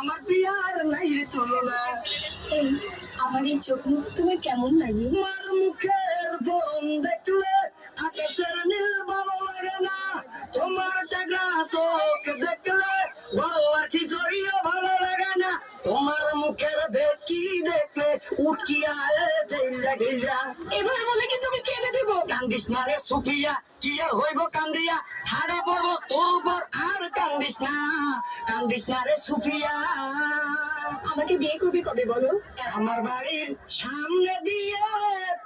আমার বিয়ার নাই রে তুলনা। এই আমার এই চোখ মুখ তোমার কেমন লাগে? তোমার মুখের বরণ দেখলে আকাশের নীল ভালো লাগে না, তোমার টাকা চোখ দেখলে গলার খিচুড়িও ভালো লাগে না, তোমার মুখের ভেটকি দেখলে উটকিয়া ঢেইলা ঢেইলা। এভাবে বলে কি তুমি ছেড়ে দেব? কান্দিস না রে সুফিয়া, কি আর হইব কান্দিয়া, হারা বড় তোর উপর আর কান্দিস না রে সুফিয়া। আমাকে বিয়ে করবে কবে বলো? আমার বাড়ির সামনে দিয়ে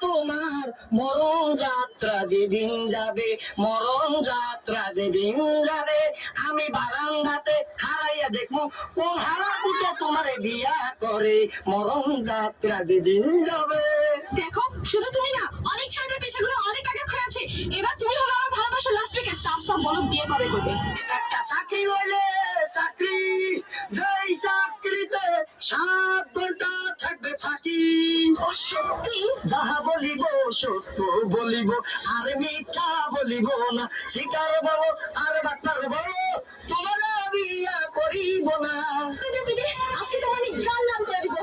তোমার মরণ যাত্রা যেদিন যাবে, মরণ যাত্রা যেদিন যাবে, আমি বারান্দাতে হারাইয়া দেখবো কোন হারাপুতে তোমারে বিয়া করে, মরণ যাত্রা যেদিন যাবে। দেখো শুধু তুমি না, অনেক ছেলেদের পেছনে অনেক টাকা খরচে। এবার তুমি হলো আমার ভালোবাসার লাস্ট উইকে। সাফ সাফ বলো বিয়ে কবে করবে? একটা চাকরি হইলে চাকরি, যেই চাকরিতে 7 ঘন্টা থাকবে ফাঁকি। ও সত্যি? যাহা বলিব সত্য বলিব, আর মিথ্যা বলিব না, শিকার বলো আর ডাক্তার বলো, তোমার বিয়া করিব না। আজকে তোমার আমি গাল লাল করে দিব।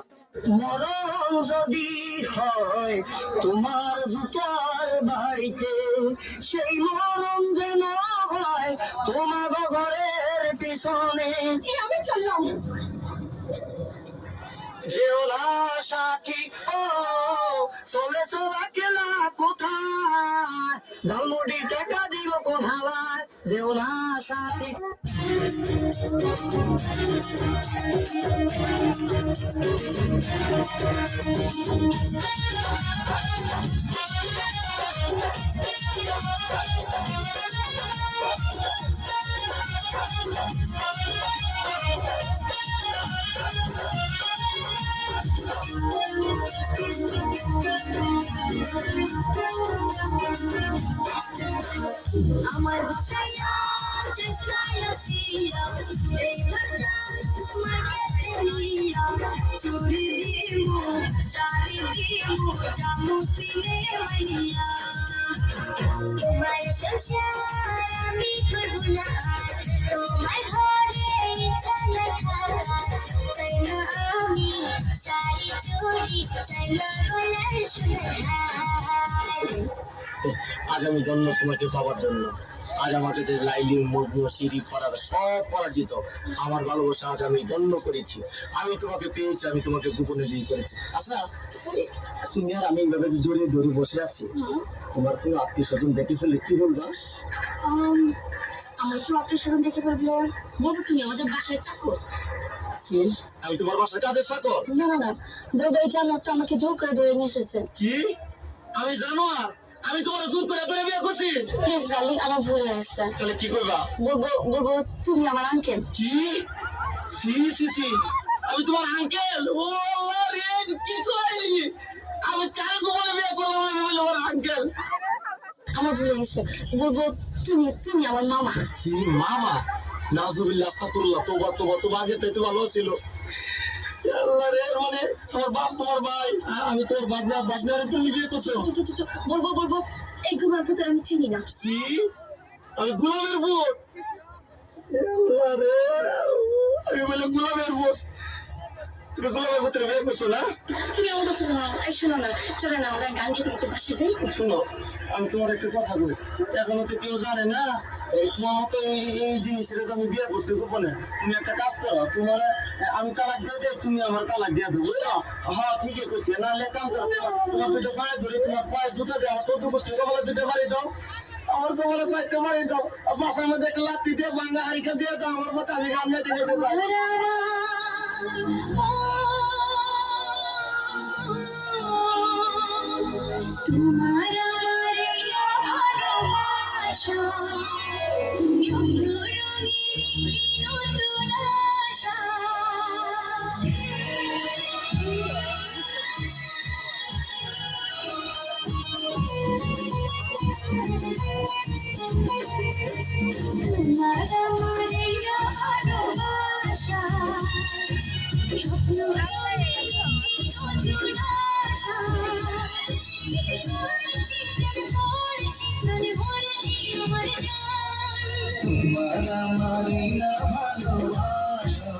মরণ যদি হয় তোমার জুতার বাড়িতে, সেই মরণ যেন হয় তোমার ঘরের পিছনে। আমি চললাম। যেও না সাথী, ও চলেছো একলা কোথায়, ঝালমুড়ির টাকা দিব কোন হাওয়ায়, যেও না সাথী। আমার ভাষায়া চেষ্টায় আসিয়া এইবার জানু মার্কেটে নিয়া, চুরি দিমু শাড়ি দিমু জামু সিনে মাইয়া। তোমার সংসার আমি করব না আর, তোমার ঘরে ইচ্ছা না থাকার, চাই না আমি শাড়ি চুড়ি, চাই না গলার সোনার হার। আজ আমি জন্ম তোমাকে পাওয়ার জন্য, আজ আমাকে যে লাইলি মজনু সিঁড়ি পড়ার সব পরাজিত আমার ভালোবাসা আজ আমি জন্ম করেছি। আমি তোমাকে পেয়েছি, আমি তোমাকে গোপনে বিয়ে করেছি। আচ্ছা তুমি আর আমি এইভাবে যে জড়িয়ে ধরে বসে আছি, তোমার কোনো আত্মীয় স্বজন দেখে ফেললে কি বলবা? আমার কেউ আত্মীয় স্বজন দেখে বলবো বলবো তুমি আমাদের বাসায় চাকর। কি আমি তোমার বাসায় কাজের চাকর? না না না, বলবো এই জানো তো আমাকে জোর করে ধরে নিয়ে এসেছে। কি আমি জানো আর আমি তোমার জোর করে ধরে বিয়ে করছি? প্লিজ ডার্লিং, আমার ভুল হয়েছে। তাহলে কি করবা? বলবো তুমি আমার আঙ্কেল। কি সি সি সি আমি তোমার আঙ্কেল? ও রে কি করি আমি, কার গোপনে বিয়ে করলাম? আমি বলি আমার আঙ্কেল। আমার ভুল হয়েছে, বলবো তুমি আমার মামা। কি মামা? নাজুবিল্লাহ, আস্তাগফিরুল্লাহ, তওবা তওবা তওবা, আগে তো ভালো ছিল। আল্লাহ রে, মানে আমার বাপ তোমার ভাই, আমি তোর বাজনারে তুমি বিয়ে করছো? বলবো এই গুমার পুত্র আমি চিনি না। কি আমি গোলামের ভূত? আল্লাহ রে, আমি বলে গোলামের ভূত? তুমি গোলামের ভূতের বিয়ে করছো না? তুমি আমার কথা শোনো, এই শোনো না, চলে না আমরা গান গেতে গেতে বাসে যাই। শোনো, আমি তোমার একটা কথা বলি, এখনো তো কেউ জানে না এই তোমার মতো এই জিনিসের যে আমি বিয়ে করছি গোপনে। তুমি একটা কাজ করো, তোমার আমি তালাক দিয়ে দেই, তুমি আমার তালাক দিয়ে দেবো, বুঝছো? হ্যাঁ ঠিকই করছি, নাহলে কাম করো, তোমার দুটো পায়ে ধরে, তোমার পায়ে জুতা দিয়ে আমার চৌদ্দ গোষ্ঠীর কপালে দুটো মারি দাও, আমার কপালে চারটে মারি দাও, বাসার মধ্যে একটা লাত্তি দিয়ে ভাঙা হারিকা দিয়ে দাও আমার মতো, আমি গান গাইতে যেতে চাই। তোমার আমার ভালোবাসা স্বপ্ন রঙিন নতুন আশা। তোমার আমার ভালোবাসা স্বপ্ন রঙিন নতুন আশা। তোমার আমার ভালোবাসা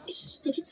ইস, দেখেছো